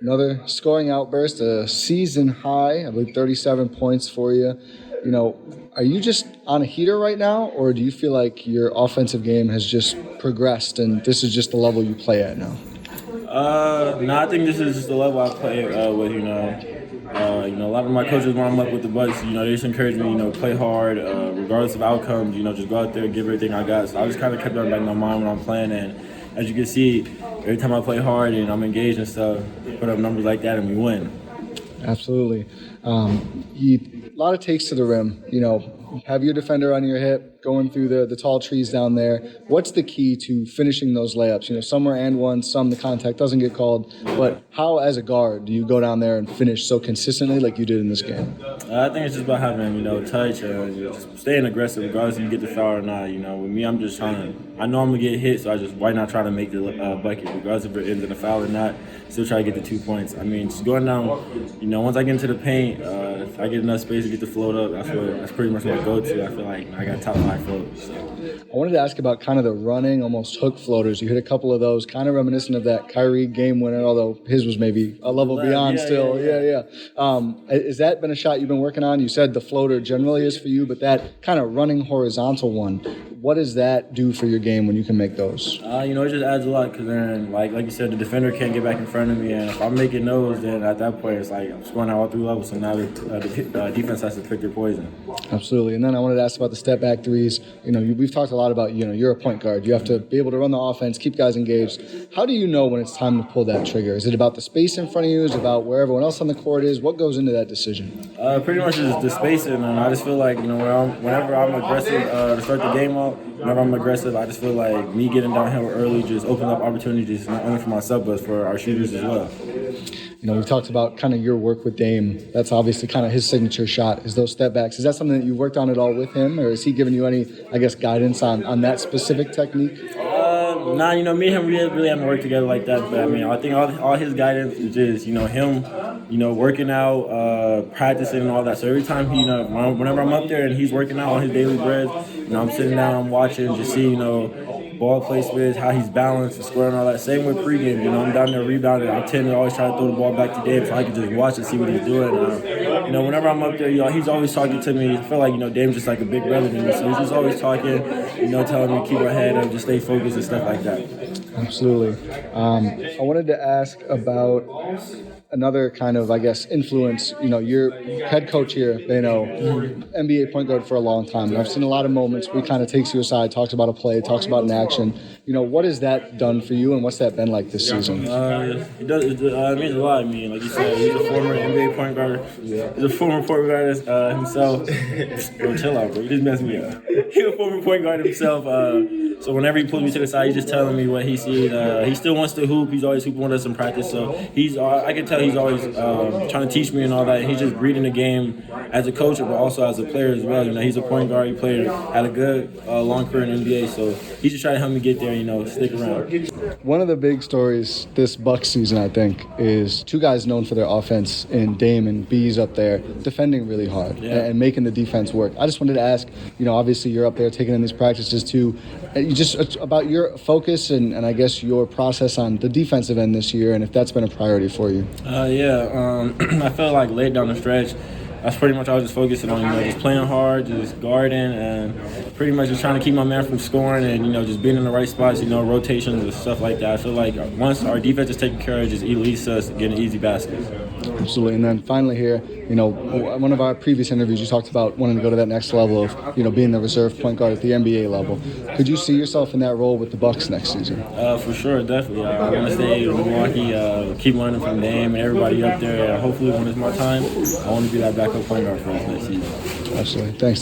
Another scoring outburst, a season high, I believe 37 points for you. Are you just on a heater right now, or do you feel like your offensive game has just progressed and this is just the level you play at now? No, I think this is just the level I play with, a lot of my coaches when I'm up with the Bucks, they just encourage me, play hard, regardless of outcomes, just go out there and give everything I got. So I just kind of kept that back in my mind when I'm playing, and as you can see, every time I play hard and I'm engaged and stuff, put up numbers like that and we win. Absolutely. A lot of takes to the rim, have your defender on your hip, going through the tall trees down there. What's the key to finishing those layups? Some are and one, some the contact doesn't get called. But how, as a guard, do you go down there and finish so consistently like you did in this game? I think it's just about having, touch, just staying aggressive regardless if you get the foul or not. With me, I'm just trying to, I know I'm going to get hit, so why not try to make the bucket, regardless if it ends in a foul or not, still try to get the 2 points. Just going down, once I get into the paint, if I get enough space to get the float up, that's pretty much my go-to. I feel like I got top 5 floats. So. I wanted to ask about kind of the running, almost hook floaters. You hit a couple of those, kind of reminiscent of that Kyrie game winner, although his was maybe a level beyond still. Yeah. Has that been a shot you've been working on? You said the floater generally is for you, but that kind of running horizontal one, what does that do for your game when you can make those? It just adds a lot because then, like you said, the defender can't get back in front of me, and if I'm making those, then at that point it's like I'm scoring out all 3 levels, so now the defense has to pick their poison. Absolutely. And then I wanted to ask about the step-back threes. We've talked a lot about, you're a point guard. You have to be able to run the offense, keep guys engaged. How do you know when it's time to pull that trigger? Is it about the space in front of you? Is it about where everyone else on the court is? What goes into that decision? Pretty much just the spacing, and I just feel like, whenever I'm aggressive to start the game off, whenever I'm aggressive, I just feel like me getting downhill early just opens up opportunities not only for myself but for our shooters as well. We've talked about kind of your work with Dame. That's obviously kind of his signature shot, is those step backs. Is that something that you've worked on at all with him, or has he given you any, guidance on that specific technique? Me and him really haven't worked together like that. But I think all his guidance is just, him, working out, practicing and all that. So every time whenever I'm up there and he's working out on his daily bread, I'm sitting down, I'm watching, just see, ball placement, how he's balanced and scoring, all that. Same with pregame. I'm down there rebounding. I tend to always try to throw the ball back to Dame so I can just watch and see what he's doing. Whenever I'm up there, he's always talking to me. I feel like, Dame's just like a big brother to me. So he's just always talking, telling me to keep my head up, just stay focused and stuff like that. Absolutely. I wanted to ask about another kind of, influence. Your head coach here, Beno, NBA point guard for a long time. And I've seen a lot of moments where he kind of takes you aside, talks about a play, talks about an action. What has that done for you, and what's that been like this season? It means a lot. Like you said, he's a former NBA point guard. He's a former point guard himself. Bro, chill out, bro. You just messed me up. He's a former point guard himself. So whenever he pulls me to the side, he's just telling me what he sees. He still wants to hoop. He's always hooping with us in practice. So I can tell he's always trying to teach me and all that. He's just reading the game as a coach, but also as a player as well. He's a point guard. He had a good long career in the NBA. So he's just trying to help me get there. Stick around. One of the big stories this Bucks season, I think, is 2 guys known for their offense in Dame and Bees up there defending really hard and making the defense work. I just wanted to ask, obviously you're up there taking in these practices too. Just about your focus and I guess your process on the defensive end this year, and if that's been a priority for you. I felt like late down the stretch, that's pretty much all I was just focusing on, just playing hard, just guarding, and pretty much just trying to keep my man from scoring and, just being in the right spots, rotations and stuff like that. I feel like once our defense is taken care of, just leads us getting easy baskets. Absolutely. And then finally here, one of our previous interviews, you talked about wanting to go to that next level of, being the reserve point guard at the NBA level. Could you see yourself in that role with the Bucks next season? For sure, definitely. I want to stay in Milwaukee, keep learning from Dame and everybody up there. Hopefully when it's my time, I want to be that backup point guard for us next season. Absolutely. Thanks.